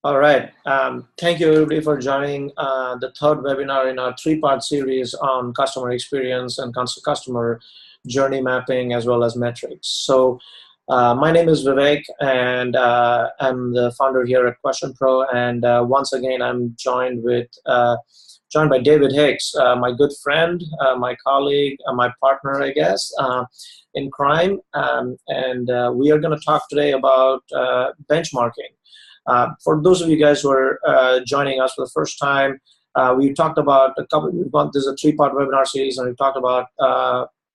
All right. Thank you, everybody, for joining the third webinar in our three-part series on customer experience and customer journey mapping as well as metrics. So my name is Vivek, and I'm the founder here at QuestionPro. And once again, I'm joined by David Hicks, my good friend, my colleague, my partner, I guess, in crime. And we are going to talk today about benchmarking. For those of you guys who are joining us for the first time, we talked about this is a three-part webinar series, and we've talked about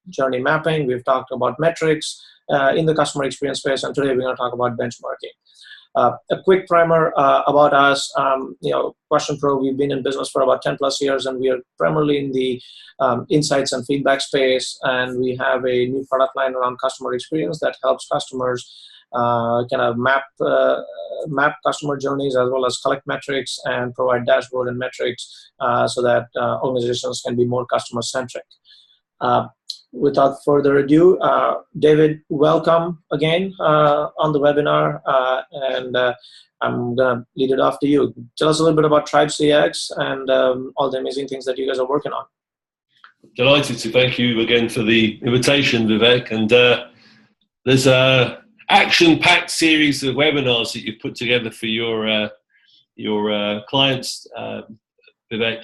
journey mapping, we've talked about metrics in the customer experience space, and today we're going to talk about benchmarking. A quick primer about us. QuestionPro, we've been in business for about 10 plus years, and we are primarily in the insights and feedback space, and we have a new product line around customer experience that helps customers kind of map customer journeys as well as collect metrics and provide dashboard and metrics so that organizations can be more customer centric. Without further ado, David, welcome again on the webinar, and I'm gonna lead it off to you. Tell us a little bit about Tribe CX and all the amazing things that you guys are working on. Delighted to thank you again for the invitation, Vivek, and there's a action-packed series of webinars that you've put together for your clients, Vivek.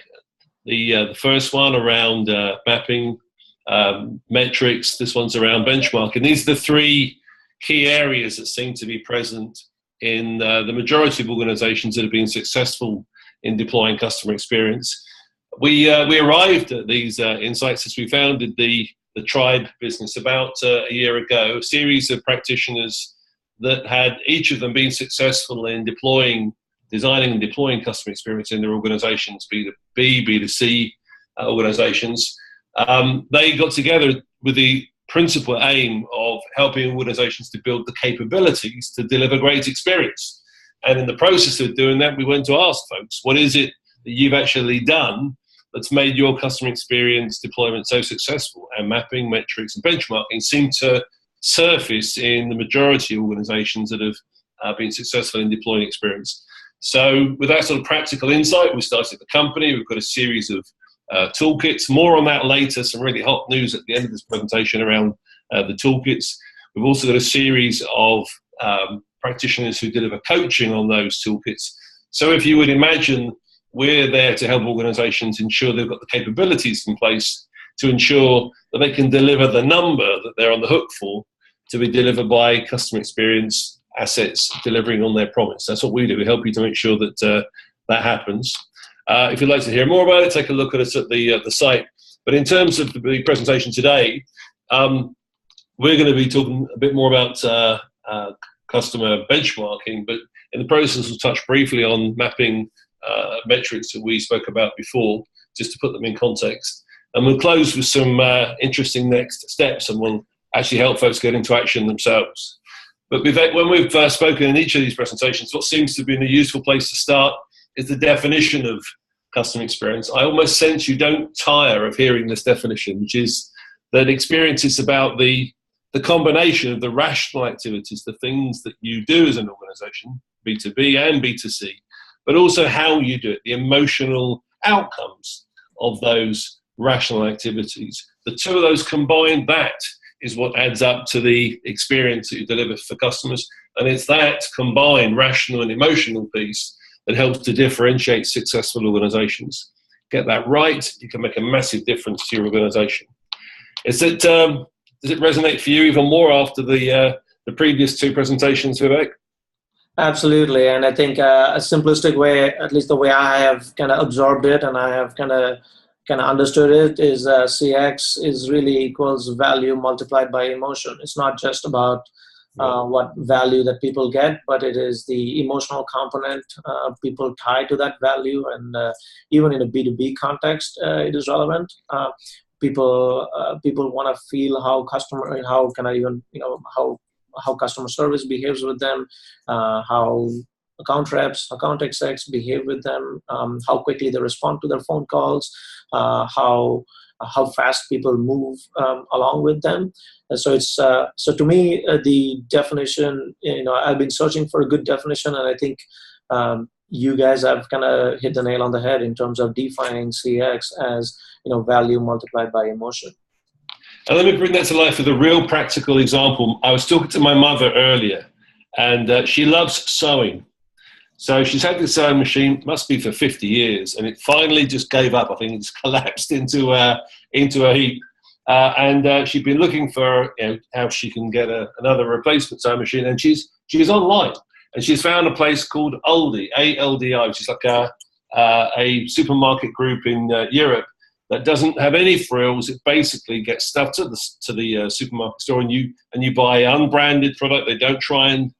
The first one around mapping, metrics. This one's around benchmarking. These are the three key areas that seem to be present in the majority of organizations that have been successful in deploying customer experience. We arrived at these insights as we founded the Tribe business about a year ago, a series of practitioners that had each of them been successful in designing and deploying customer experience in their organizations, B2B, B2C organizations. They got together with the principal aim of helping organizations to build the capabilities to deliver great experience. And in the process of doing that, we went to ask folks, what is it that you've actually done that's made your customer experience deployment so successful? And mapping, metrics, and benchmarking seem to surface in the majority of organizations that have been successful in deploying experience. So with that sort of practical insight, we started the company. We've got a series of toolkits. More on that later. Some really hot news at the end of this presentation around the toolkits. We've also got a series of practitioners who deliver coaching on those toolkits. So if you would imagine, we're there to help organizations ensure they've got the capabilities in place to ensure that they can deliver the number that they're on the hook for to be delivered by customer experience assets delivering on their promise. That's what we do. We help you to make sure that that happens. If you'd like to hear more about it, take a look at us at the site. But in terms of the presentation today, we're going to be talking a bit more about customer benchmarking, but in the process we'll touch briefly on mapping metrics that we spoke about before, just to put them in context. And we'll close with some interesting next steps, and we'll actually help folks get into action themselves. But when we've spoken in each of these presentations, what seems to be a useful place to start is the definition of customer experience. I almost sense you don't tire of hearing this definition, which is that experience is about the combination of the rational activities, the things that you do as an organization, B2B and B2C, but also how you do it, the emotional outcomes of those rational activities. The two of those combined, that is what adds up to the experience that you deliver for customers. And it's that combined rational and emotional piece that helps to differentiate successful organizations. Get that right, you can make a massive difference to your organization. Does it resonate for you even more after the previous two presentations, Vivek? Absolutely, and I think a simplistic way, at least the way I have kind of absorbed it and I have kind of understood it, is CX is really equals value multiplied by emotion. It's not just about what value that people get, but it is the emotional component people tie to that value, and even in a B2B context, it is relevant. People want to feel how customer service behaves with them, how account reps, account execs behave with them, how quickly they respond to their phone calls, how fast people move along with them. And so it's so to me the definition. I've been searching for a good definition, and I think you guys have kind of hit the nail on the head in terms of defining CX as, value multiplied by emotion. And let me bring that to life with a real practical example. I was talking to my mother earlier, and she loves sewing. So she's had this sewing machine, must be for 50 years, and it finally just gave up. I think it's collapsed into a heap. And she'd been looking for how she can get another replacement sewing machine, and she's online, and she's found a place called Aldi, ALDI, which is like a supermarket group in Europe that doesn't have any frills. It basically gets stuff to the supermarket store, and you buy unbranded product. They don't try and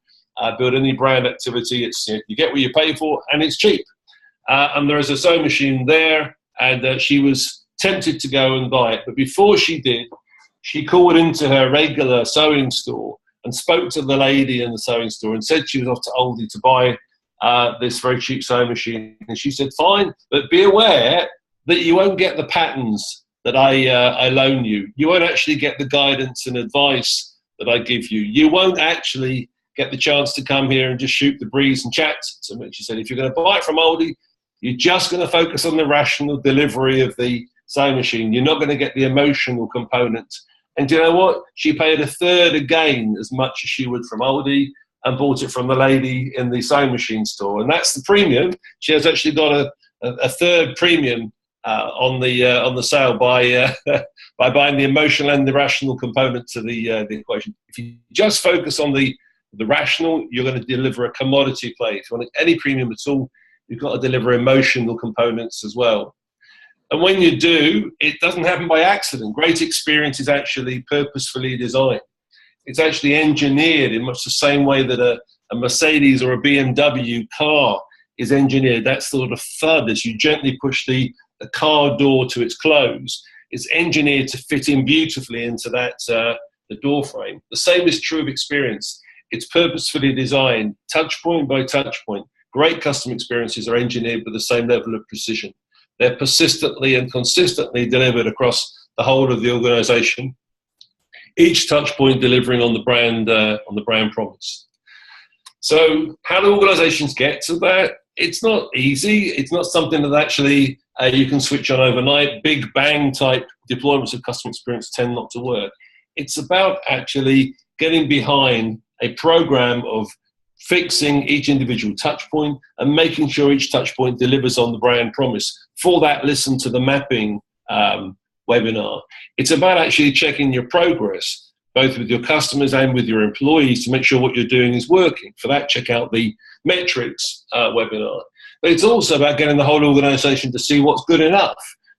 build any brand activity. It's you get what you pay for, and it's cheap. And there is a sewing machine there, and she was tempted to go and buy it. But before she did, she called into her regular sewing store and spoke to the lady in the sewing store and said she was off to Aldi to buy this very cheap sewing machine. And she said, fine, but be aware that you won't get the patterns that I loan you. You won't actually get the guidance and advice that I give you. You won't actually get the chance to come here and just shoot the breeze and chat to me. She said, if you're going to buy it from Aldi, you're just going to focus on the rational delivery of the sewing machine. You're not going to get the emotional component. And do you know what? She paid a third again as much as she would from Aldi and bought it from the lady in the sewing machine store. And that's the premium. She has actually got a third premium on the sale by buying the emotional and the rational component to the equation. If you just focus on the rational, you're going to deliver a commodity play. If you want any premium at all, you've got to deliver emotional components as well. And when you do, it doesn't happen by accident. Great experience is actually purposefully designed. It's actually engineered in much the same way that a Mercedes or a BMW car is engineered. That sort of thud as you gently push the car door to its close. It's engineered to fit in beautifully into that the door frame. The same is true of experience. It's purposefully designed, touch point by touch point. Great customer experiences are engineered with the same level of precision. They're persistently and consistently delivered across the whole of the organization. Each touch point delivering on the brand promise. So how do organizations get to that? It's not easy. It's not something that actually you can switch on overnight. Big bang type deployments of customer experience tend not to work. It's about actually getting behind a program of fixing each individual touch point and making sure each touch point delivers on the brand promise. For that, listen to the mapping webinar. It's about actually checking your progress, both with your customers and with your employees, to make sure what you're doing is working. For that, check out the metrics webinar. But it's also about getting the whole organization to see what's good enough,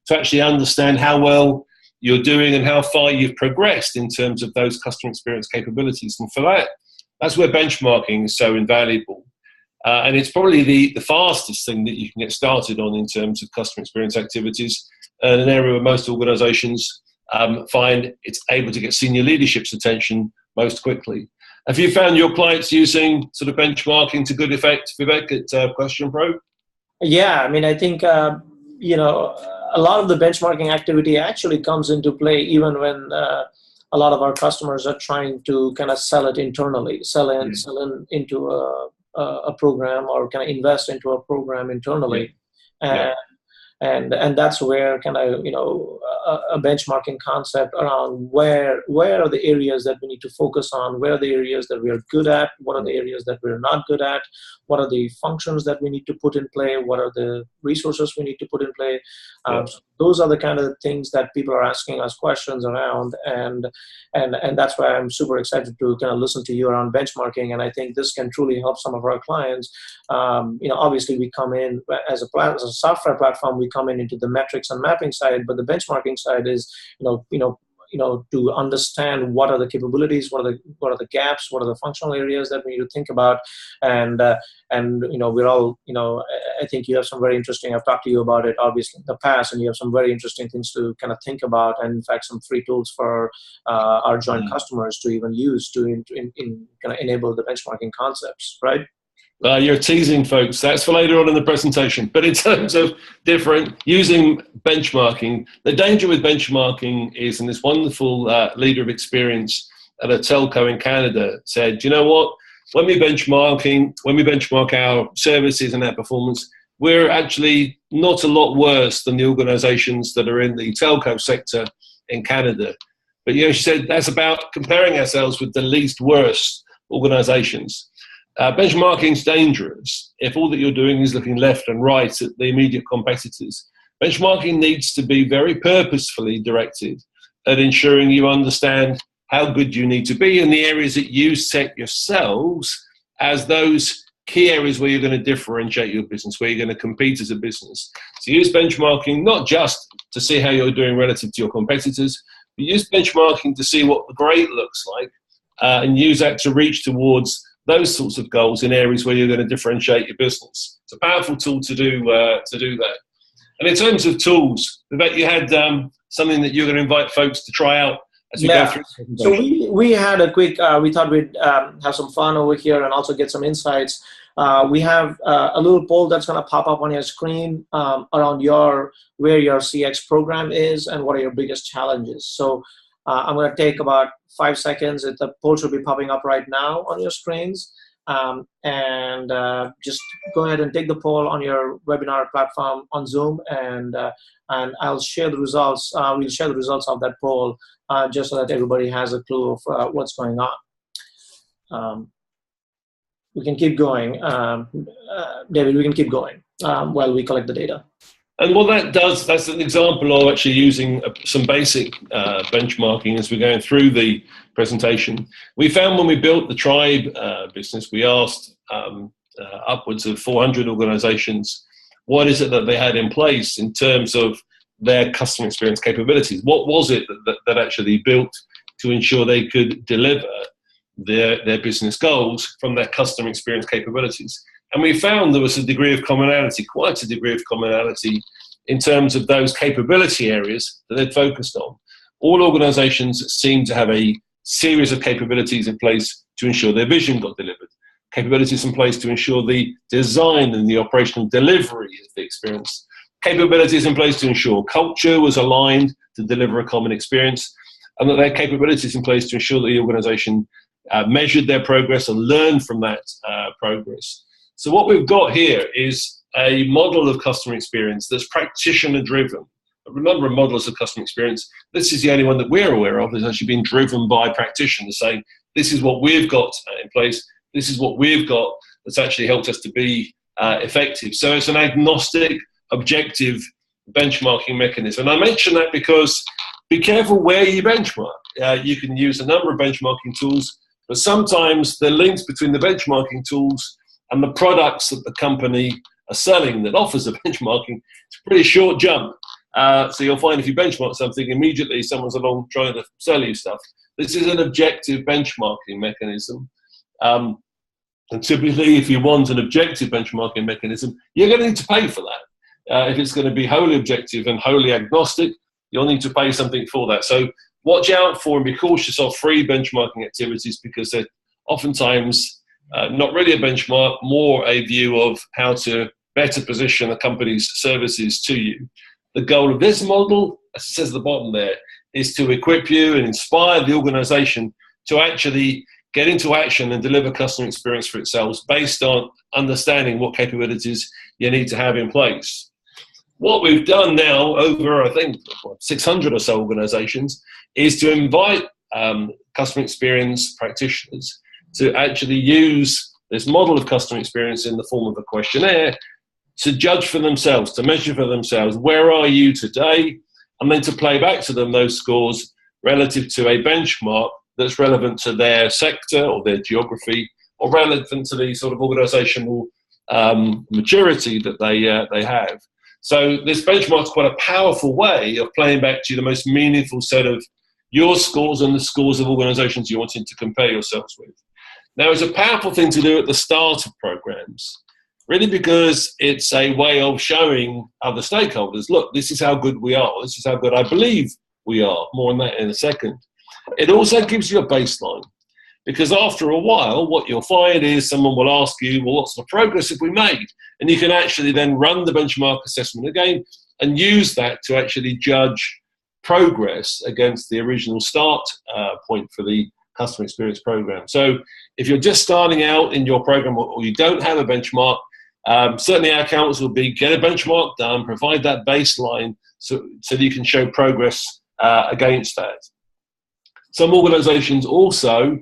to actually understand how well you're doing and how far you've progressed in terms of those customer experience capabilities. And for that, that's where benchmarking is so invaluable. And it's probably the fastest thing that you can get started on in terms of customer experience activities, and an area where most organizations find it's able to get senior leadership's attention most quickly. Have you found your clients using sort of benchmarking to good effect, Vivek, at QuestionPro? Yeah, I mean, I think, a lot of the benchmarking activity actually comes into play even when a lot of our customers are trying to kind of sell it internally, sell in into a program, or kind of invest into a program internally. And that's where kind of, a benchmarking concept around where are the areas that we need to focus on, where are the areas that we are good at, what are the areas that we're not good at, what are the functions that we need to put in play, what are the resources we need to put in play. So those are the kind of things that people are asking us questions around, and that's why I'm super excited to kind of listen to you around benchmarking. And I think this can truly help some of our clients. Obviously we come in as a software platform, we come in into the metrics and mapping side, but the benchmarking side is, to understand what are the capabilities, what are the gaps, what are the functional areas that we need to think about. And we're all, I think you have some very interesting, I've talked to you about it obviously in the past, and you have some very interesting things to kind of think about, and in fact some free tools for our joint customers to even use to kind of enable the benchmarking concepts, right? You're teasing, folks. That's for later on in the presentation. But in terms of using benchmarking, the danger with benchmarking is, and this wonderful leader of experience at a telco in Canada said, you know what? when we benchmark our services and our performance, we're actually not a lot worse than the organisations that are in the telco sector in Canada. But she said that's about comparing ourselves with the least worst organisations. Benchmarking is dangerous if all that you're doing is looking left and right at the immediate competitors. Benchmarking needs to be very purposefully directed at ensuring you understand how good you need to be in the areas that you set yourselves as those key areas where you're going to differentiate your business, where you're going to compete as a business. So use benchmarking not just to see how you're doing relative to your competitors, but use benchmarking to see what great looks like, and use that to reach towards those sorts of goals in areas where you're going to differentiate your business. It's a powerful tool to do that. And in terms of tools, Vivek, you had something that you're going to invite folks to try out as we go through the presentation. So we had a quick, we thought we'd have some fun over here and also get some insights. We have a little poll that's going to pop up on your screen around where your CX program is and what are your biggest challenges. So I'm going to take about 5 seconds. The poll should be popping up right now on your screens. And just go ahead and take the poll on your webinar platform on Zoom, and I'll share the results. We'll share the results of that poll just so that everybody has a clue of what's going on. We can keep going. David, we can keep going while we collect the data. And what that does, that's an example of actually using some basic benchmarking as we're going through the presentation. We found when we built the Tribe business, we asked upwards of 400 organizations, what is it that they had in place in terms of their customer experience capabilities? What was it that actually built to ensure they could deliver their business goals from their customer experience capabilities? And we found there was a degree of commonality, quite a degree of commonality in terms of those capability areas that they'd focused on. All organizations seem to have a series of capabilities in place to ensure their vision got delivered, capabilities in place to ensure the design and the operational delivery of the experience, capabilities in place to ensure culture was aligned to deliver a common experience, and that they had capabilities in place to ensure that the organization measured their progress and learned from that progress. So what we've got here is a model of customer experience that's practitioner driven. Remember, a model of customer experience, this is the only one that we're aware of that's actually been driven by practitioners saying, this is what we've got in place, this is what we've got that's actually helped us to be effective. So it's an agnostic, objective benchmarking mechanism. And I mention that because be careful where you benchmark. You can use a number of benchmarking tools, but sometimes the links between the benchmarking tools and the products that the company are selling that offers a benchmarking, it's a pretty short jump. So you'll find if you benchmark something, immediately someone's along trying to sell you stuff. This is an objective benchmarking mechanism. And typically, if you want an objective benchmarking mechanism, you're going to need to pay for that. If it's going to be wholly objective and wholly agnostic, you'll need to pay something for that. So watch out for and be cautious of free benchmarking activities, because they're oftentimes not really a benchmark, more a view of how to better position a company's services to you. The goal of this model, as it says at the bottom there, is to equip you and inspire the organization to actually get into action and deliver customer experience for itself based on understanding what capabilities you need to have in place. What we've done now over, I think, 600 or so organizations is to invite customer experience practitioners to actually use this model of customer experience in the form of a questionnaire to judge for themselves, to measure for themselves, where are you today, and then to play back to them those scores relative to a benchmark that's relevant to their sector or their geography, or relevant to the sort of organizational maturity that they have. So this benchmark is quite a powerful way of playing back to you the most meaningful set of your scores and the scores of organizations you're wanting to compare yourselves with. Now, it's a powerful thing to do at the start of programs, really, because it's a way of showing other stakeholders, look, this is how good we are, this is how good I believe we are. More on that in a second. It also gives you a baseline, because after a while, what you'll find is someone will ask you, well, what's the progress have we made? And you can actually then run the benchmark assessment again and use that to actually judge progress against the original start point for the customer experience program. So if you're just starting out in your program or you don't have a benchmark, certainly our counsel will be get a benchmark done, provide that baseline so that you can show progress against that. Some organizations also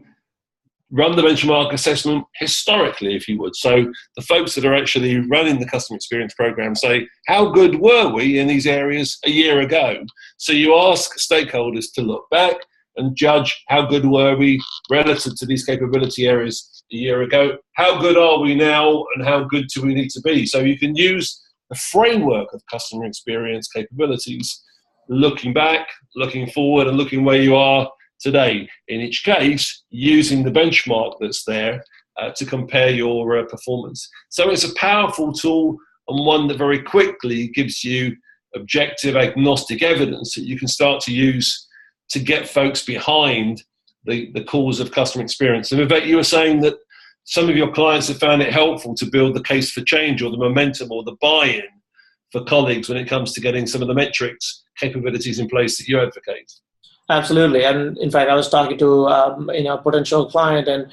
run the benchmark assessment historically, if you would. So the folks that are actually running the customer experience program say, how good were we in these areas a year ago? So you ask stakeholders to look back and judge how good were we relative to these capability areas a year ago. How good are we now and how good do we need to be? So you can use the framework of customer experience capabilities, looking back, looking forward, and looking where you are today. In each case, using the benchmark that's there to compare your performance. So it's a powerful tool and one that very quickly gives you objective, agnostic evidence that you can start to use to get folks behind the cause of customer experience. And Vivek, you were saying that some of your clients have found it helpful to build the case for change or the momentum or the buy-in for colleagues when it comes to getting some of the metrics capabilities in place that you advocate. Absolutely. And in fact, I was talking to a potential client, and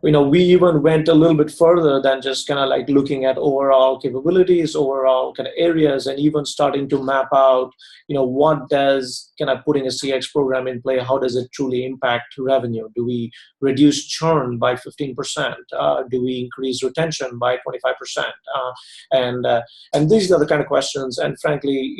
we even went a little bit further than just kind of like looking at overall capabilities, overall kind of areas, and even starting to map out, what does kind of putting a CX program in play, how does it truly impact revenue? Do we reduce churn by 15%? Do we increase retention by 25%? And these are the kind of questions. And frankly,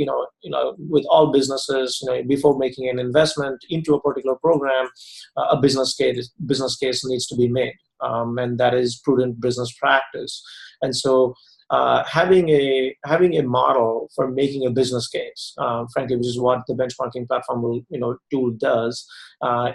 with all businesses, before making an investment into a particular program, a business case needs to be made. And that is prudent business practice. And so having a model for making a business case, frankly, which is what the benchmarking platform tool does,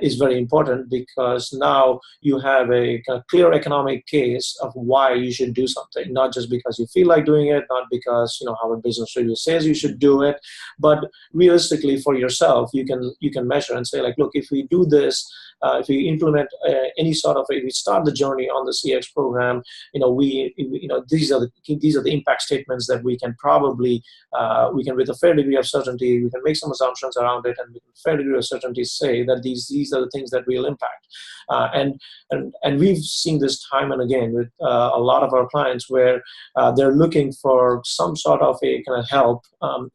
is very important, because now you have a clear economic case of why you should do something, not just because you feel like doing it, not because Harvard Business Review says you should do it, but realistically for yourself, you can measure and say, like, look, if we do this, if we implement if we start the journey on the CX program, these are the impact statements that we can probably with a fair degree of certainty, we can make some assumptions around it, and with a fair degree of certainty say that these are the things that will impact. And we've seen this time and again with a lot of our clients where they're looking for some sort of a kind of help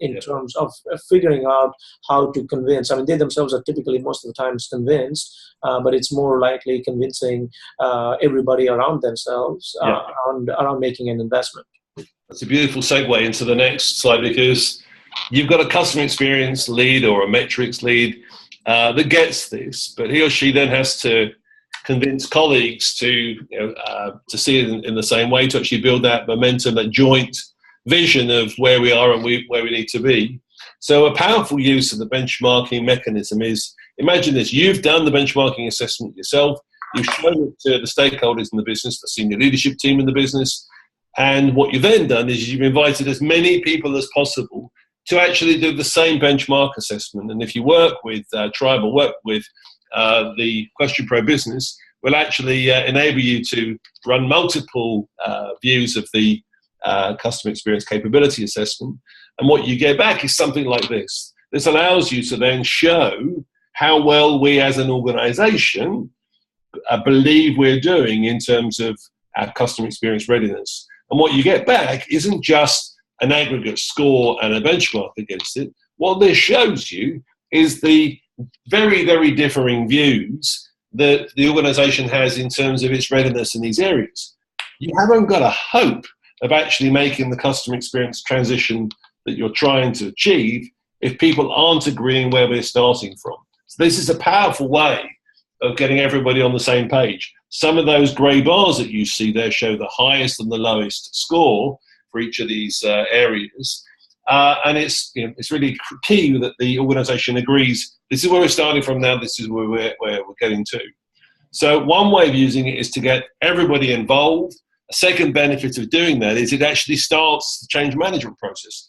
in terms of figuring out how to convince. I mean, they themselves are typically most of the times convinced, but it's more likely convincing everybody around themselves around making an investment. That's a beautiful segue into the next slide, because you've got a customer experience lead or a metrics lead that gets this, but he or she then has to convince colleagues to see it in the same way, to actually build that momentum, that joint vision of where we are and where we need to be. So a powerful use of the benchmarking mechanism is, imagine this, you've done the benchmarking assessment yourself, you've shown it to the stakeholders in the business, the senior leadership team in the business, and what you've then done is you've invited as many people as possible to actually do the same benchmark assessment. And if you work with Tribe or work with the QuestionPro business, will actually enable you to run multiple views of the customer experience capability assessment. And what you get back is something like this. This allows you to then show how well we as an organization believe we're doing in terms of our customer experience readiness. And what you get back isn't just an aggregate score and a benchmark against it. What this shows you is the very, very differing views that the organization has in terms of its readiness in these areas. You haven't got a hope of actually making the customer experience transition that you're trying to achieve if people aren't agreeing where we're starting from. So this is a powerful way of getting everybody on the same page. Some of those grey bars that you see there show the highest and the lowest score for each of these areas. And it's really key that the organization agrees, this is where we're starting from now, this is where we're getting to. So one way of using it is to get everybody involved. A second benefit of doing that is it actually starts the change management process.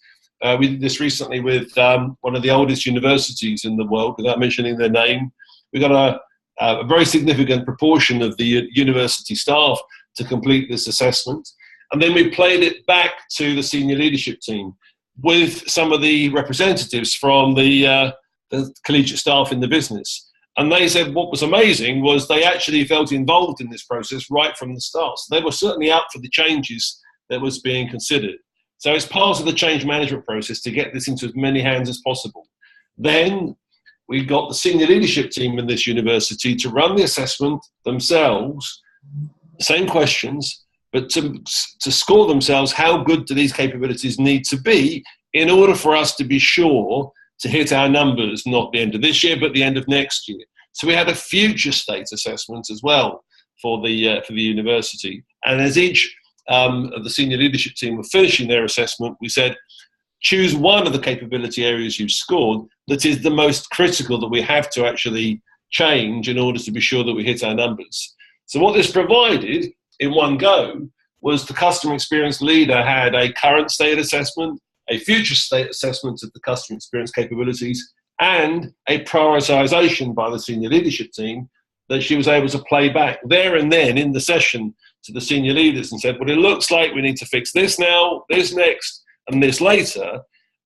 We did this recently with one of the oldest universities in the world, without mentioning their name. We got a very significant proportion of the university staff to complete this assessment. And then we played it back to the senior leadership team with some of the representatives from the collegiate staff in the business. And they said what was amazing was they actually felt involved in this process right from the start. So they were certainly up for the changes that was being considered. So it's part of the change management process to get this into as many hands as possible. Then we got the senior leadership team in this university to run the assessment themselves, same questions, but to score themselves how good do these capabilities need to be in order for us to be sure to hit our numbers, not the end of this year, but the end of next year. So we had a future state assessment as well for the university. And as each of the senior leadership team were finishing their assessment, we said, choose one of the capability areas you've scored that is the most critical that we have to actually change in order to be sure that we hit our numbers. So what this provided in one go was the customer experience leader had a current state assessment, a future state assessment of the customer experience capabilities, and a prioritization by the senior leadership team that she was able to play back there and then in the session to the senior leaders and said, well, it looks like we need to fix this now, this next, and this later.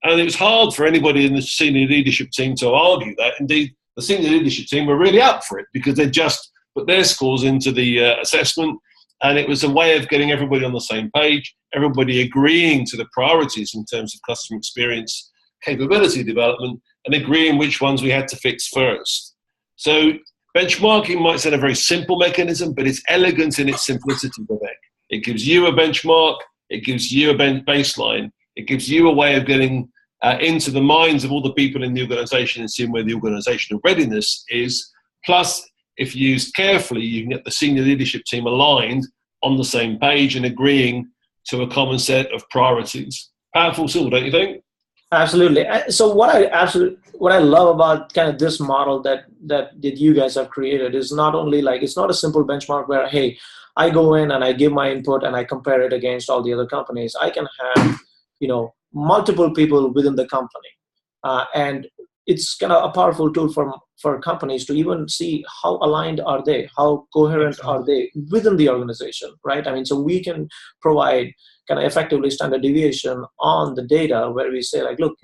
And it was hard for anybody in the senior leadership team to argue that. Indeed, the senior leadership team were really up for it because they just put their scores into the assessment. And it was a way of getting everybody on the same page, everybody agreeing to the priorities in terms of customer experience, capability development, and agreeing which ones we had to fix first. So benchmarking might sound a very simple mechanism, but it's elegant in its simplicity, Vivek. It gives you a benchmark, it gives you a baseline, it gives you a way of getting into the minds of all the people in the organization and seeing where the organizational readiness is. Plus, if used carefully, you can get the senior leadership team aligned on the same page and agreeing to a common set of priorities. Powerful tool, don't you think? Absolutely. So what I love about kind of this model that you guys have created is not only like, it's not a simple benchmark where, hey, I go in and I give my input and I compare it against all the other companies. I can have, multiple people within the company. And it's kind of a powerful tool for companies to even see how aligned are they, how coherent are they within the organization, right? I mean, so we can provide kind of effectively standard deviation on the data where we say like, look,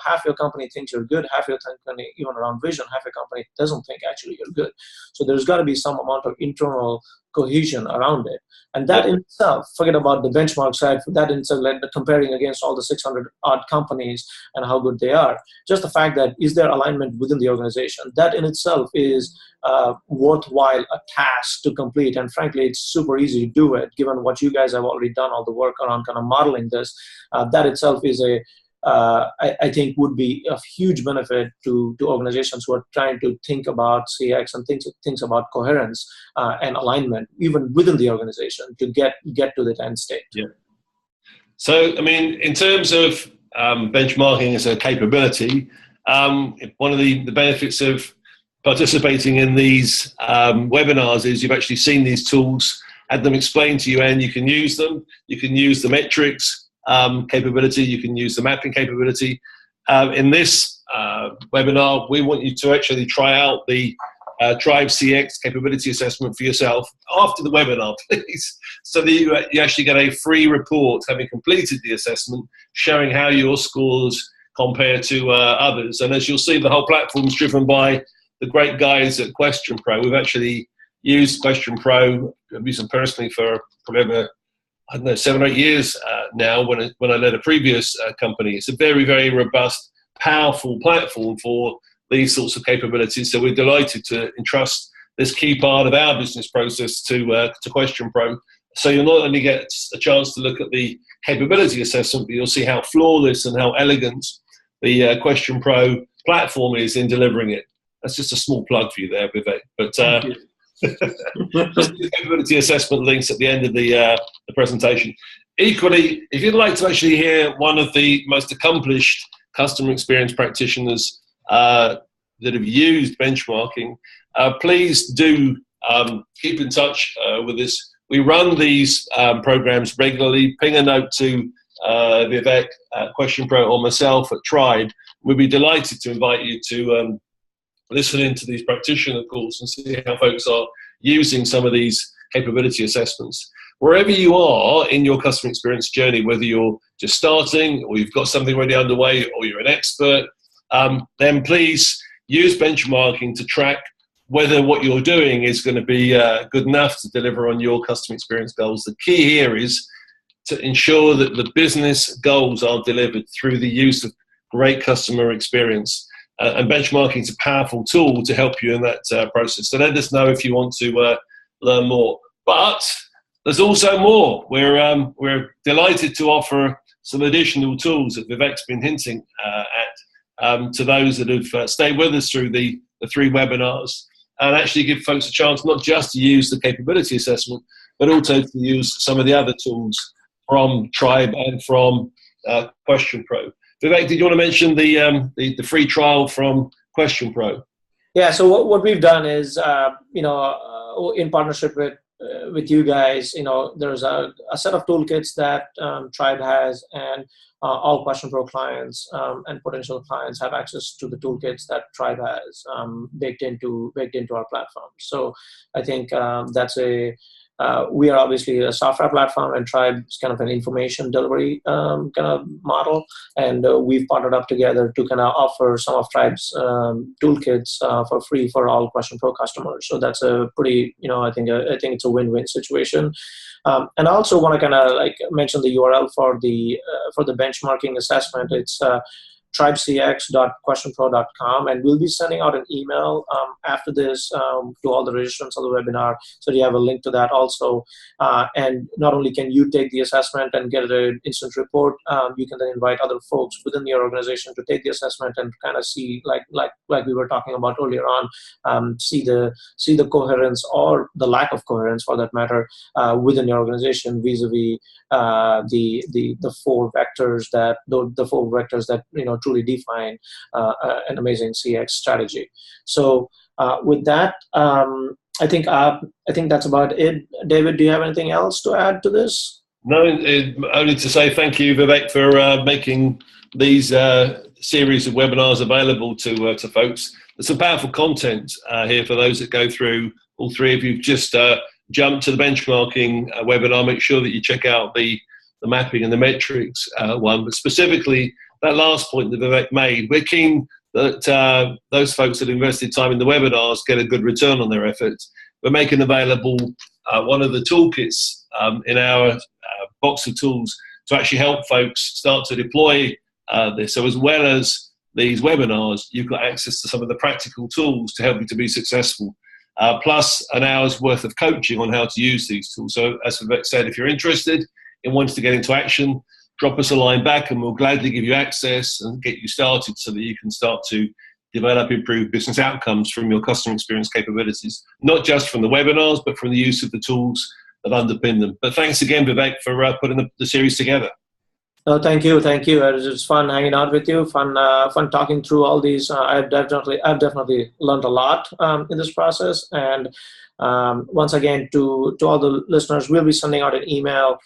half your company thinks you're good, half your company, even around vision, half your company doesn't think actually you're good. So there's got to be some amount of internal cohesion around it. And that in itself, forget about the benchmark side, that in itself, like comparing against all the 600 odd companies and how good they are, just the fact that is there alignment within the organization, that in itself is worthwhile a task to complete. And frankly, it's super easy to do it, given what you guys have already done, all the work around kind of modeling this. That itself is I think would be of huge benefit to organizations who are trying to think about CX and things about coherence and alignment, even within the organization, to get to the end state. Yeah. So, I mean, in terms of benchmarking as a capability, one of the benefits of participating in these webinars is you've actually seen these tools, had them explained to you, and you can use them. You can use the metrics capability, you can use the mapping capability. In this webinar, we want you to actually try out the Drive CX capability assessment for yourself after the webinar, please, so that you actually get a free report having completed the assessment, showing how your scores compare to others. And as you'll see, the whole platform is driven by the great guys at QuestionPro. We've actually used QuestionPro, I've used them personally for probably 7 or 8 years now when I led a previous company. It's a very, very robust, powerful platform for these sorts of capabilities. So we're delighted to entrust this key part of our business process to QuestionPro. So you'll not only get a chance to look at the capability assessment, but you'll see how flawless and how elegant the QuestionPro platform is in delivering it. That's just a small plug for you there, Vivek. But just the capability assessment links at the end of the presentation. Equally, if you'd like to actually hear one of the most accomplished customer experience practitioners that have used benchmarking, please do keep in touch with us. We run these programs regularly. Ping a note to Vivek at QuestionPro or myself at Tribe. We'd be delighted to invite you to listen into these practitioner calls and see how folks are using some of these capability assessments. Wherever you are in your customer experience journey, whether you're just starting or you've got something already underway or you're an expert, then please use benchmarking to track whether what you're doing is going to be good enough to deliver on your customer experience goals. The key here is to ensure that the business goals are delivered through the use of great customer experience. And benchmarking is a powerful tool to help you in that process. So let us know if you want to learn more. But there's also more. We're delighted to offer some additional tools that Vivek's been hinting at to those that have stayed with us through the 3 webinars, and actually give folks a chance not just to use the capability assessment, but also to use some of the other tools from Tribe and from QuestionPro. Vivek, did you want to mention the free trial from QuestionPro? Yeah. So what we've done is, in partnership with you guys, there's a set of toolkits that Tribe has, and all QuestionPro clients and potential clients have access to the toolkits that Tribe has baked into our platform. So I think that's we are obviously a software platform, and Tribe is kind of an information delivery kind of model, and we've partnered up together to kind of offer some of Tribe's toolkits for free for all QuestionPro customers. So that's a pretty, I think it's a win-win situation. And I also want to kind of mention the URL for the benchmarking assessment. It's tribecx.questionpro.com, and we'll be sending out an email after this to all the registrants of the webinar, so you have a link to that also. And not only can you take the assessment and get an instant report, you can then invite other folks within your organization to take the assessment and kind of see, like we were talking about earlier on, see the coherence or the lack of coherence, for that matter, within your organization vis-a-vis the 4 vectors that truly define an amazing CX strategy. So with that, I think that's about it. David, do you have anything else to add to this? No, only to say thank you, Vivek, for making these series of webinars available to folks. There's some powerful content here for those that go through. All 3 of you just jumped to the benchmarking webinar. Make sure that you check out the mapping and the metrics one, but specifically that last point that Vivek made. We're keen that those folks that invested time in the webinars get a good return on their efforts. We're making available one of the toolkits in our box of tools to actually help folks start to deploy this. So as well as these webinars, you've got access to some of the practical tools to help you to be successful, plus an hour's worth of coaching on how to use these tools. So as Vivek said, if you're interested in wanting to get into action, drop us a line back and we'll gladly give you access and get you started so that you can start to develop improved business outcomes from your customer experience capabilities, not just from the webinars, but from the use of the tools that underpin them. But thanks again, Vivek, for putting the series together. No, thank you. It was fun hanging out with you. Fun talking through all these. I've definitely learned a lot in this process. And once again, to all the listeners, we'll be sending out an email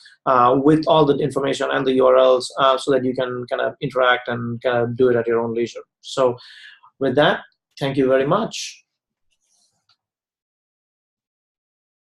with all the information and the URLs so that you can kind of interact and kind of do it at your own leisure. So with that, thank you very much.